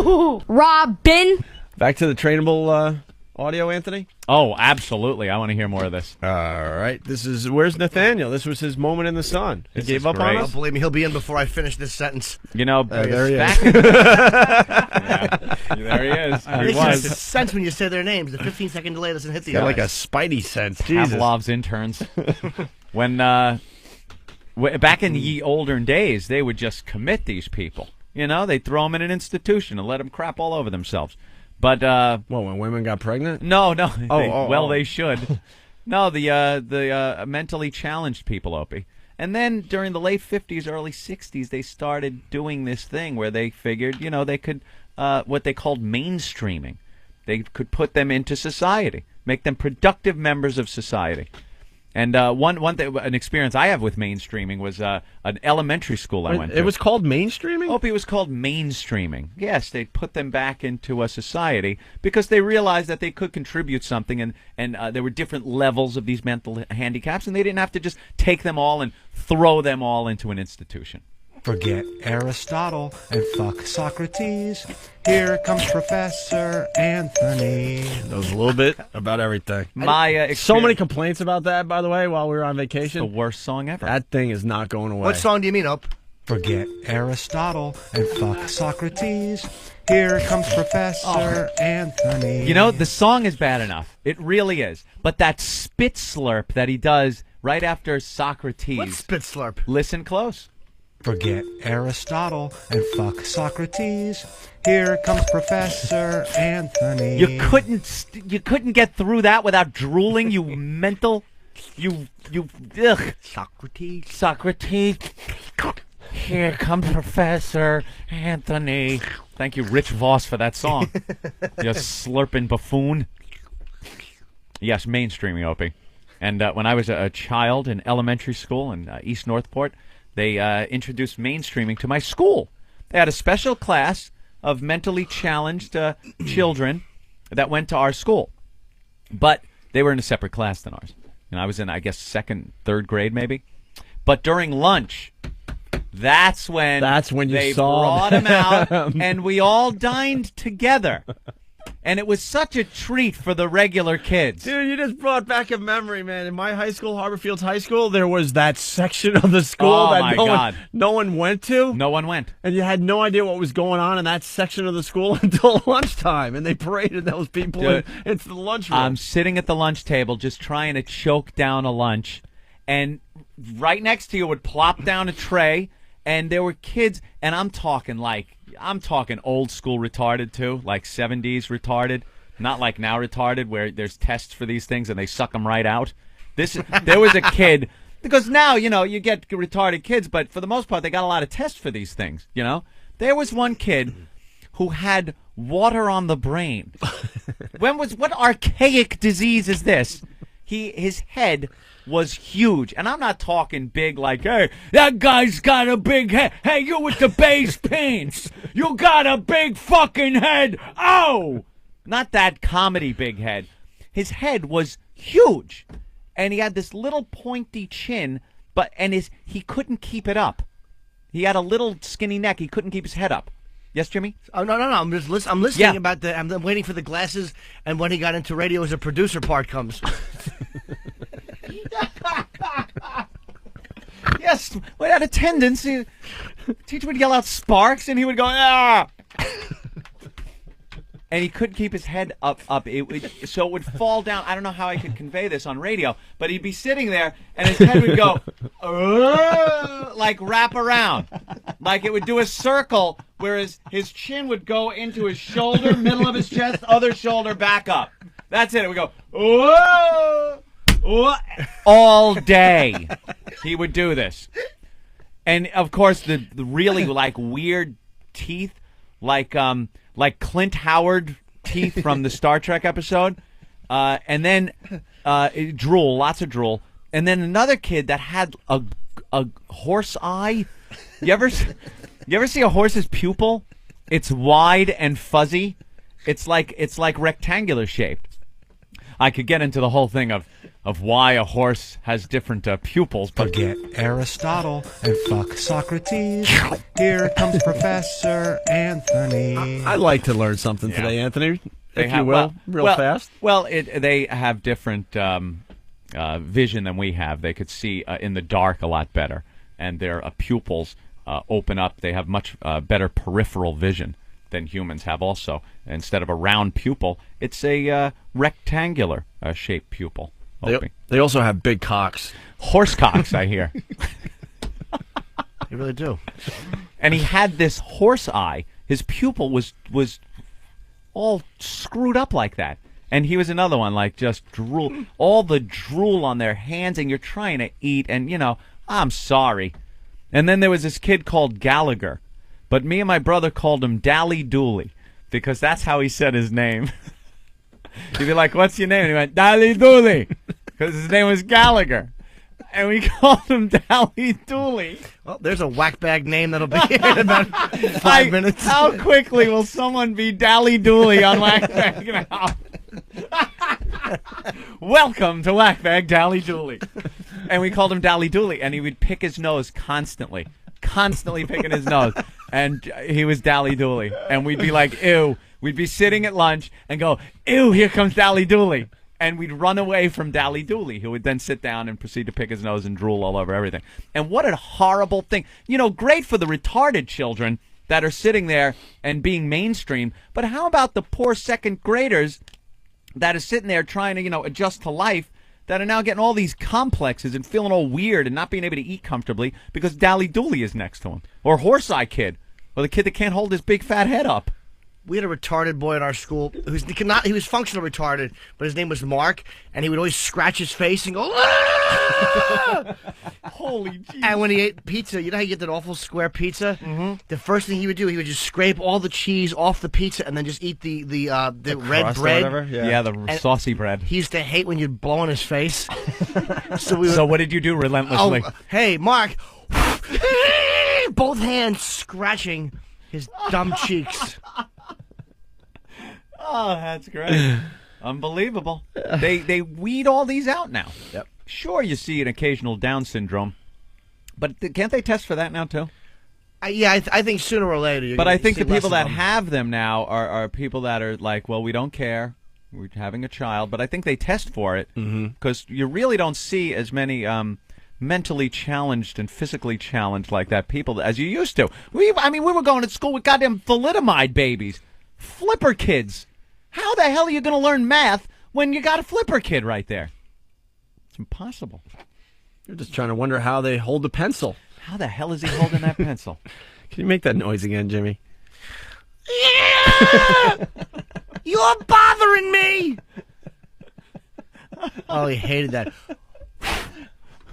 HooHooHooRobin. Back to the trainable audio, Anthony? Oh, absolutely. I want to hear more of this. All right. Where's Nathaniel? This was his moment in the sun. He gave up on us? Oh, believe me, he'll be in before I finish this sentence. You know, there he is. Yeah, there he is. He It was. makes sense when you say their names. The 15-second delay doesn't hit the Got eyes. like a spidey sense. Jesus. Pavlov's interns. When back in the ye olden days, they would just commit these people. You know, they'd throw them in an institution and let them crap all over themselves. But when women got pregnant? no. Oh. They should. No, the mentally challenged people, Opie. And then during the late 50s, early 60s, they started doing this thing where they figured, you know, they could what they called mainstreaming. They could put them into society, make them productive members of society. And an experience I have with mainstreaming was an elementary school I went to. It was called mainstreaming? Opie, was called mainstreaming. Yes, they put them back into a society because they realized that they could contribute something, and there were different levels of these mental handicaps, and they didn't have to just take them all and throw them all into an institution. Forget Aristotle and fuck Socrates. Here comes Professor Anthony. That was a little bit about everything. So many complaints about that, by the way, while we were on vacation. The worst song ever. That thing is not going away. What song do you mean, Op? Forget Aristotle and fuck Socrates. Here comes Professor Anthony. You know, the song is bad enough. It really is. But that spit slurp that he does right after Socrates. What's spit slurp? Listen close. Forget Aristotle and fuck Socrates. Here comes Professor Anthony. You couldn't get through that without drooling, you mental. Ugh. Socrates. Here comes Professor Anthony. Thank you, Rich Voss, for that song. You slurping buffoon. Yes, mainstreaming, Opie. And when I was a child in elementary school in East Northport, they introduced mainstreaming to my school. They had a special class of mentally challenged children that went to our school. But they were in a separate class than ours. And I was in, I guess, second, third grade maybe. But during lunch, that's when you brought them out, and we all dined together. And it was such a treat for the regular kids. Dude, you just brought back a memory, man. In my high school, Harborfields High School, there was that section of the school that no one went to. No one went. And you had no idea what was going on in that section of the school until lunchtime. And they paraded those people into the lunchroom. I'm sitting at the lunch table just trying to choke down a lunch. And right next to you would plop down a tray. And there were kids, and I'm talking old school retarded too, like 70s retarded, not like now retarded where there's tests for these things and they suck them right out. There was a kid, because now, you know, you get retarded kids, but for the most part they got a lot of tests for these things, you know. There was one kid who had water on the brain. What archaic disease is this? His head was huge. And I'm not talking big like, hey, that guy's got a big head. Hey, you with the beige pants. You got a big fucking head. Oh! Not that comedy big head. His head was huge. And he had this little pointy chin, he couldn't keep it up. He had a little skinny neck. He couldn't keep his head up. Yes, Jimmy? Oh, no. I'm listening about I'm waiting for the glasses, and when he got into radio as a producer part comes. Yes, we had attendance. Teacher would yell out Sparks, and he would go, ah! And he couldn't keep his head up. So it would fall down. I don't know how I could convey this on radio, but he'd be sitting there, and his head would go, like wrap around. Like it would do a circle, whereas his chin would go into his shoulder, middle of his chest, other shoulder, back up. That's it. It would go, whoa! All day he would do this. And of course the really like weird teeth, like Clint Howard teeth from the Star Trek episode, and then drool, lots of drool, and then another kid that had a horse eye. You ever see a horse's pupil? It's wide and fuzzy. It's like rectangular shaped. I could get into the whole thing of why a horse has different pupils. But Forget Aristotle and fuck Socrates. Here comes Professor Anthony. I like to learn something today, Anthony. If you will, real fast. Well, they have different vision than we have. They could see in the dark a lot better, and their pupils open up. They have much better peripheral vision than humans have also. Instead of a round pupil, it's a rectangular shaped pupil. They also have big cocks. Horse cocks, I hear. They really do. And he had this horse eye. His pupil was all screwed up like that. And he was another one, like just drool. All the drool on their hands, and you're trying to eat, and, you know, I'm sorry. And then there was this kid called Gallagher. But me and my brother called him Dally Dooley, because that's how he said his name. He'd be like, "What's your name?" And he went, "Dally Dooley," because his name was Gallagher. And we called him Dally Dooley. Well, there's a whack bag name that'll be in about 5 minutes. How quickly will someone be Dally Dooley on Whack Bag now? Welcome to Whack Bag, Dally Dooley. And we called him Dally Dooley, and he would pick his nose constantly picking his nose. And he was Dally Dooley. And we'd be like, ew. We'd be sitting at lunch and go, ew, here comes Dally Dooley. And we'd run away from Dally Dooley, who would then sit down and proceed to pick his nose and drool all over everything. And what a horrible thing. You know, great for the retarded children that are sitting there and being mainstream. But how about the poor second graders that are sitting there trying to, you know, adjust to life, that are now getting all these complexes and feeling all weird and not being able to eat comfortably because Dally Dooley is next to him? Or Horse Eye Kid, or the kid that can't hold his big fat head up. We had a retarded boy in our school he was functional retarded, but his name was Mark, and he would always scratch his face and go, "Ah!" Holy Jesus. And when he ate pizza, you know how you get that awful square pizza? Mm-hmm. The first thing he would do, he would just scrape all the cheese off the pizza and then just eat the red bread. Yeah, the saucy bread. He used to hate when you'd blow on his face. So what did you do relentlessly? Oh, hey, Mark. Both hands scratching his dumb cheeks. Oh, that's great. Unbelievable. They weed all these out now. Yep. Sure, you see an occasional Down syndrome, but can't they test for that now, too? I think sooner or later. But I think the people that have them now are people that are like, well, we don't care. We're having a child. But I think they test for it because you really don't see as many mentally challenged and physically challenged like that people as you used to. We were going to school with goddamn thalidomide babies, flipper kids. How the hell are you going to learn math when you got a flipper kid right there? It's impossible. You're just trying to wonder how they hold the pencil. How the hell is he holding that pencil? Can you make that noise again, Jimmy? Yeah! You're bothering me! Oh, he hated that.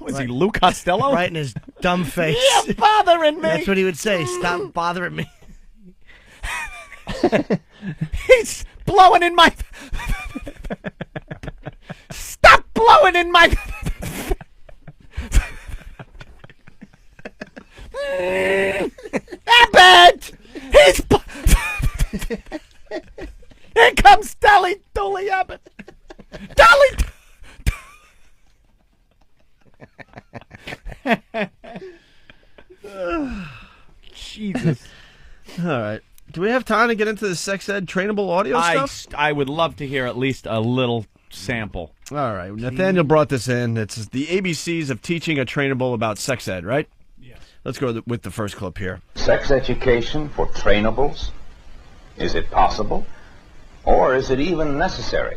Was he Lou Costello? Right in his dumb face. You're bothering me! That's what he would say. Stop bothering me. He's blowing in my... Stop blowing in my... Abbott! He's... Here comes Dally Dooley Abbott. Dally... Jesus. All right. Do we have time to get into the sex ed trainable audio stuff? I would love to hear at least a little sample. All right. Nathaniel brought this in. It's the ABCs of teaching a trainable about sex ed, right? Yes. Let's go with the first clip here. Sex education for trainables? Is it possible? Or is it even necessary?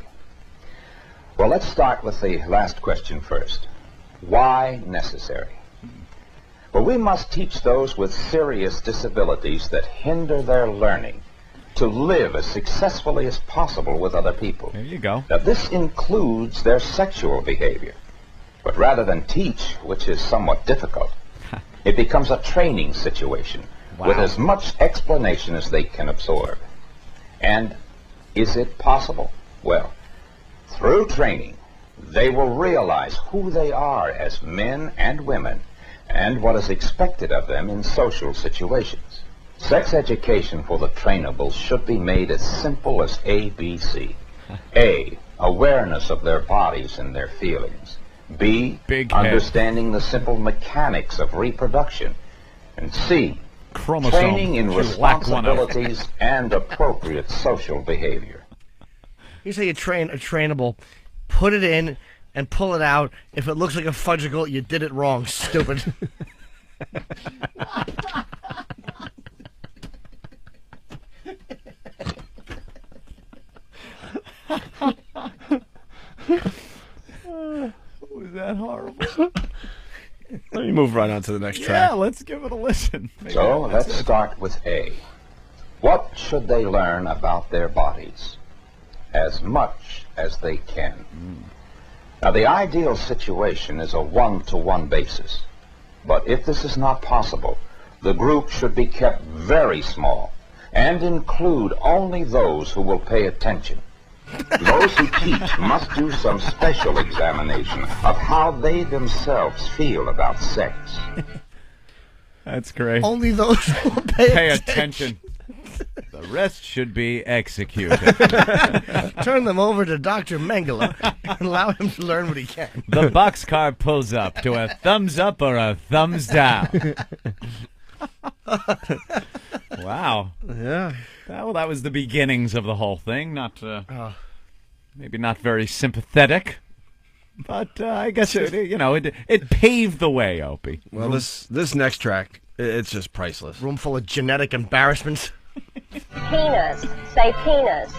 Well, let's start with the last question first. Why necessary? Well, we must teach those with serious disabilities that hinder their learning to live as successfully as possible with other people. There you go. Now, this includes their sexual behavior. But rather than teach, which is somewhat difficult, it becomes a training situation with as much explanation as they can absorb. And is it possible? Well, through training, they will realize who they are as men and women and what is expected of them in social situations. Sex education for the trainables should be made as simple as ABC. A, awareness of their bodies and their feelings. B, understanding the simple mechanics of reproduction. And C, training in responsibilities and appropriate social behavior. Here's how you train a trainable. Put it in and pull it out. If it looks like a fudgicle, you did it wrong, stupid. Was that horrible? Let me move right on to the next track. Yeah, let's give it a listen. So let's start with A. What should they learn about their bodies? As much as they can. Now, the ideal situation is a one-to-one basis. But if this is not possible, the group should be kept very small and include only those who will pay attention. Those who teach must do some special examination of how they themselves feel about sex. That's great. Only those who will pay attention. The rest should be executed. Turn them over to Dr. Mengele and allow him to learn what he can. The boxcar pulls up to a thumbs up or a thumbs down. Wow. Yeah. That was the beginnings of the whole thing. Not maybe not very sympathetic, but I guess it paved the way, Opie. Well, this next track, it's just priceless. Room full of genetic embarrassments. Penis. Say penis.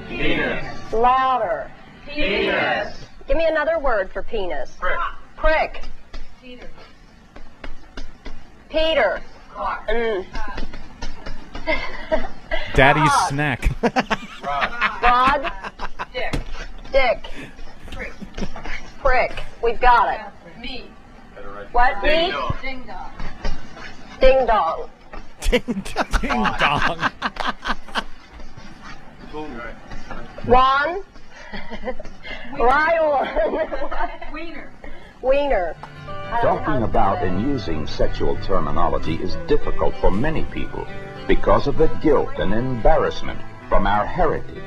Penis. Louder. Penis. Give me another word for penis. Prick. Prick. Peter. Daddy's snack. Rod. Dick. Prick. We've got it. Me. What? Me? Ding dong. Ding dong. Ding dong. Juan. Right on. Wiener. Wiener. Talking about and using sexual terminology is difficult for many people because of the guilt and embarrassment from our heritage.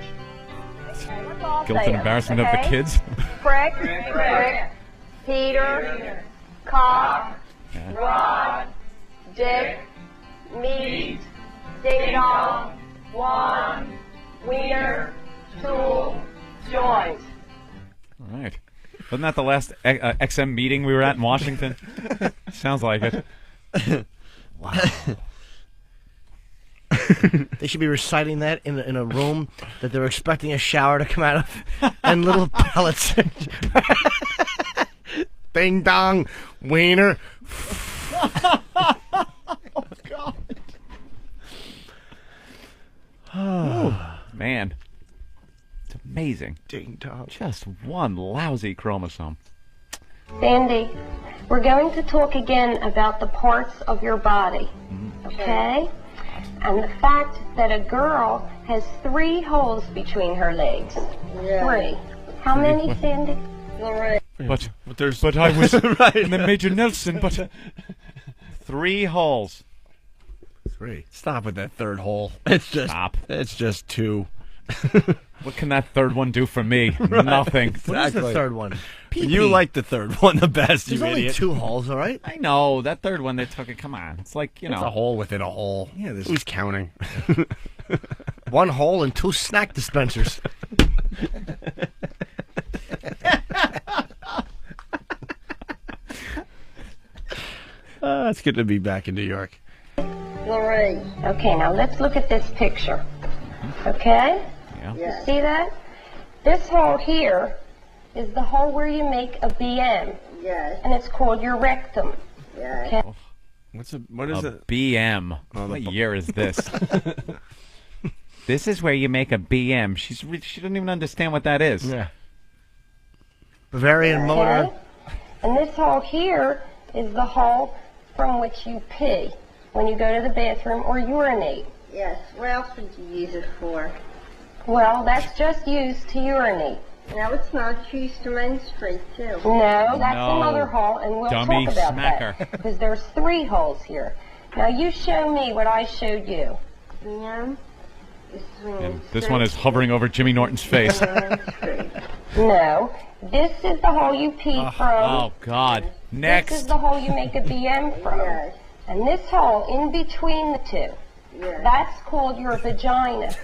Guilt and embarrassment of the kids. Prick. Peter. Cock. Rod. Dick. Meat. Ding dong. Juan. Wiener. Tool. Joint. All right. Wasn't that the last XM meeting we were at in Washington? Sounds like it. Wow. They should be reciting that in a room that they're expecting a shower to come out of, and little pellets. Ding dong, wiener. Oh God. Oh man. It's amazing. Ding dong. Just one lousy chromosome. Sandy, we're going to talk again about the parts of your body, okay? And the fact that a girl has 3 holes between her legs. Yeah. 3. How many, Sandy? 3. But I was right. And then Major Nelson, but 3 holes. 3. Stop with that third hole. It's just Stop. It's just 2. What can that third one do for me? Nothing. Exactly. What is the third one? Pee-pee. You like the third one the best, There's you only idiot. 2 holes, all right? I know. That third one, they took it. Come on. It's like, It's a hole within a hole. Yeah, there's Who's counting? 1 hole and 2 snack dispensers. It's good to be back in New York. Lorraine. Okay, now let's look at this picture. Okay? Yeah. You see that? This hole here is the hole where you make a BM. Yes. And it's called your rectum. Yes. Okay? What is a it? BM. What year is this? This is where you make a BM. She doesn't even understand what that is. Yeah. Bavarian motor. Okay? And this hole here is the hole from which you pee when you go to the bathroom or urinate. Yes. What else would you use it for? Well, that's just used to urinate. No, it's not. It's used to menstruate, too. No, that's No. another hole, and we'll Dummy talk about smacker. that. Because there's 3 holes here. Now, you show me what I showed you. Yeah. And this one is hovering over Jimmy Norton's face. No, this is the hole you pee from. Oh, God. Next. This is the hole you make a BM from. And this hole in between the two, that's called your vagina.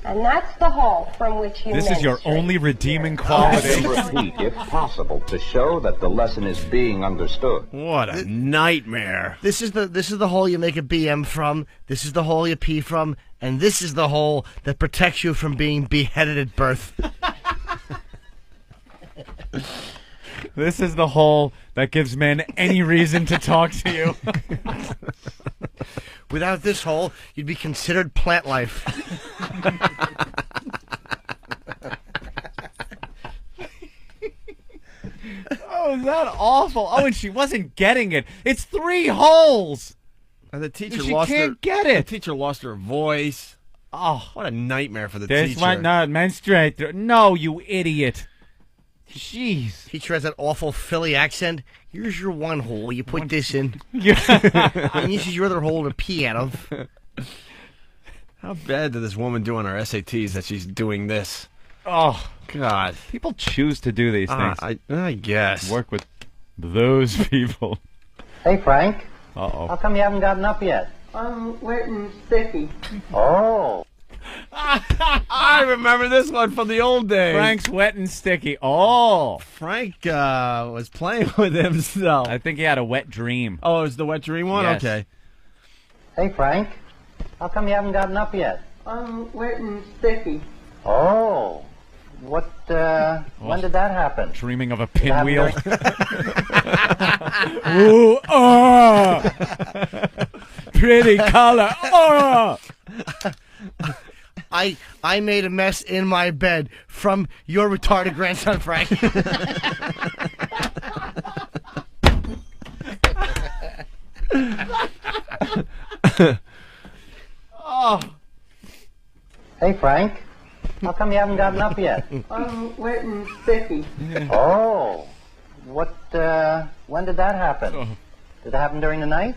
And that's the hole from which you This is your only redeeming quality. Repeat, if possible, to show that the lesson is being understood. What a nightmare. This is the hole you make a BM from. This is the hole you pee from. And this is the hole that protects you from being beheaded at birth. This is the hole that gives men any reason to talk to you. Without this hole, you'd be considered plant life. Oh, is that awful? Oh, and she wasn't getting it. It's 3 holes. And the teacher She lost can't her. get it. The teacher lost her voice. Oh, What a nightmare for the this teacher. might not menstruate. No, you idiot. Jeez. Teacher has that awful Philly accent. Here's your one hole. You put this in. Yeah. And this is your other hole to pee out of. How bad did this woman do on her SATs that she's doing this? Oh, God. people choose to do these things. I guess. Work with those people. Hey, Frank. Uh-oh. How come you haven't gotten up yet? I'm wet and sticky. Oh. I remember this one from the old days. Frank's wet and sticky. Oh. Frank was playing with himself. I think he had a wet dream. Oh, it was the wet dream one? Yes. Okay. Hey, Frank. How come you haven't gotten up yet? I'm wet and sticky. Oh. What, when did that happen? Dreaming of a Did it pinwheel. happen Ooh, oh. Pretty color. Oh. I made a mess in my bed from your retarded grandson, Frank. Oh. Hey, Frank. How come you haven't gotten up yet? I'm wet and sticky. Oh. What, when did that happen? Did it happen during the night?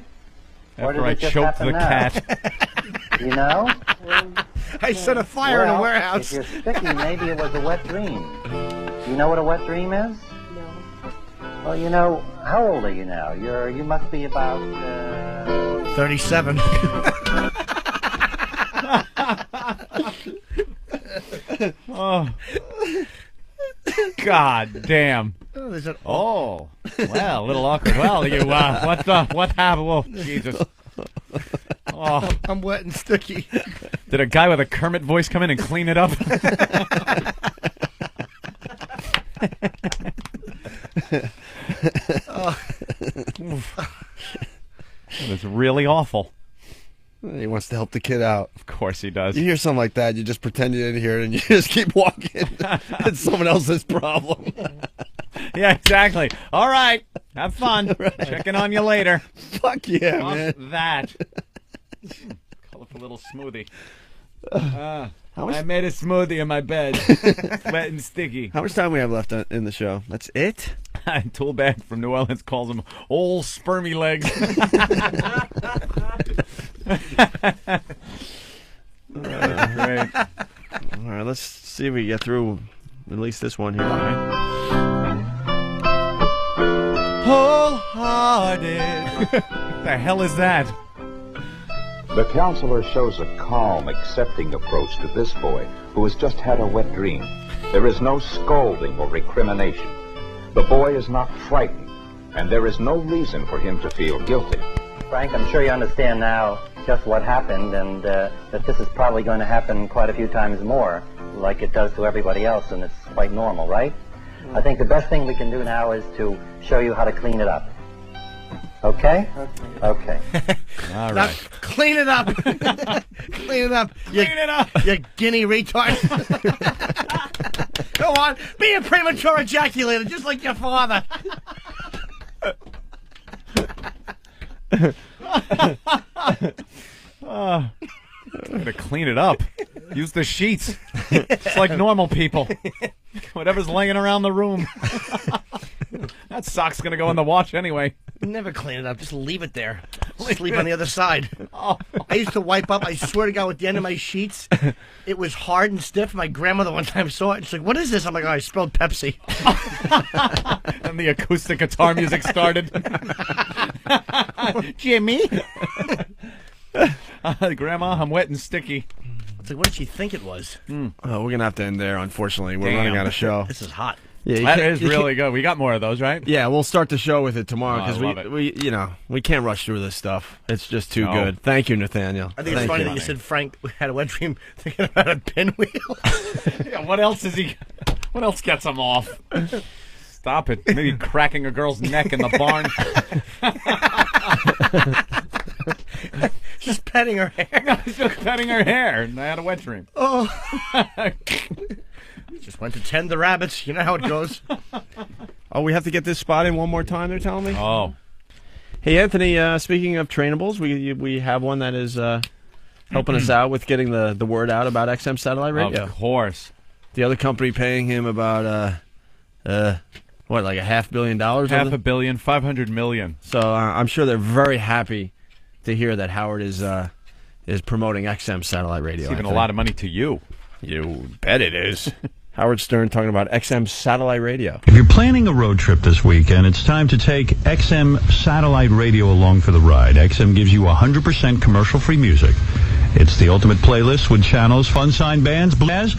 Or After did I it just choked happen the now? cat. You know? I set a fire in a Well, warehouse. If you're sticky, maybe it was a wet dream. Do you know what a wet dream is? No. Well, you know, how old are you now? You must be about, 37. Oh. God damn. Oh, there's an Oh. Well, a little awkward. Well, you, what happened? Oh, Jesus. Oh. I'm wet and sticky. Did a guy with a Kermit voice come in and clean it up? It was really awful. He wants to help the kid out. Of course he does. You hear something like that, you just pretend you didn't hear it, and you just keep walking. It's someone else's problem. Yeah, exactly. All right. Have fun. Right. Checking on you later. Fuck yeah, Fuck man. that. Colorful little smoothie. much- I made a smoothie in my bed. Wet and sticky. How much time we have left in the show? That's it? Toolbag from New Orleans calls him old spermy legs. Great. All right, let's see if we get through at least this one here. Wholehearted. The hell is that? The counselor shows a calm, accepting approach to this boy who has just had a wet dream. There is no scolding or recrimination. The boy is not frightened, and there is no reason for him to feel guilty. Frank, I'm sure you understand now just what happened, and that this is probably going to happen quite a few times more, like it does to everybody else, and it's quite normal, right? I think the best thing we can do now is to show you how to clean it up. Okay? Okay. All Now, right. clean it up. Clean it up. Clean it up. You guinea retard. Go on. Be a premature ejaculator, just like your father. I'm gonna clean it up. Use the sheets. It's like normal people. Whatever's laying around the room. That sock's gonna go in the wash anyway. Never clean it up. Just leave it there. Sleep on the other side. Oh. I used to wipe up, I swear to God, with the end of my sheets, it was hard and stiff. My grandmother one time saw it, and she's like, what is this? I'm like, oh, I spilled Pepsi. And the acoustic guitar music started. Jimmy? Grandma, I'm wet and sticky. It's like, what did she think it was? We're going to have to end there, unfortunately. We're running out of show. This is hot. Yeah, that is really good. We got more of those, right? Yeah, we'll start the show with it tomorrow because we can't rush through this stuff. It's just too good. Thank you, Nathaniel. I think it's funny that you said Frank had a wet dream thinking about a pinwheel. Yeah, what else gets him off? Stop it. Maybe cracking a girl's neck in the barn. Just petting her hair. No, just petting her hair. And I had a wet dream. Oh. Just went to tend the rabbits. You know how it goes. Oh, we have to get this spot in one more time, they're telling me? Oh. Hey, Anthony, speaking of Trainables, we have one that is helping us out with getting the word out about XM Satellite Radio. Of course. The other company paying him about, what, like $500 million? $500 million, $500 million. So I'm sure they're very happy to hear that Howard is promoting XM Satellite Radio. It's even a lot of money to you. You bet it is. Howard Stern talking about XM Satellite Radio. If you're planning a road trip this weekend, it's time to take XM Satellite Radio along for the ride. XM gives you 100% commercial-free music. It's the ultimate playlist with channels, fun-signed bands, jazz.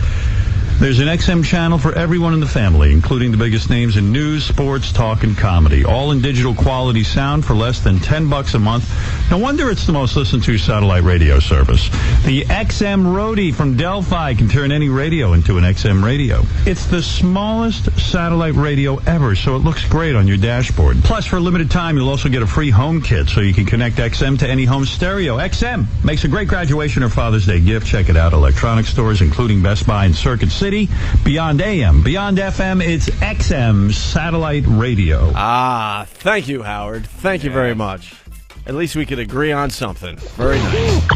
There's an XM channel for everyone in the family, including the biggest names in news, sports, talk, and comedy. All in digital quality sound for less than $10 a month. No wonder it's the most listened to satellite radio service. The XM Roadie from Delphi can turn any radio into an XM radio. It's the smallest satellite radio ever, so it looks great on your dashboard. Plus, for a limited time, you'll also get a free home kit, so you can connect XM to any home stereo. XM makes a great graduation or Father's Day gift. Check it out. Electronic stores, including Best Buy and Circuit City. Beyond AM, beyond FM, it's XM Satellite Radio. Ah, thank you, Howard. Thank you very much. At least we could agree on something. Very nice.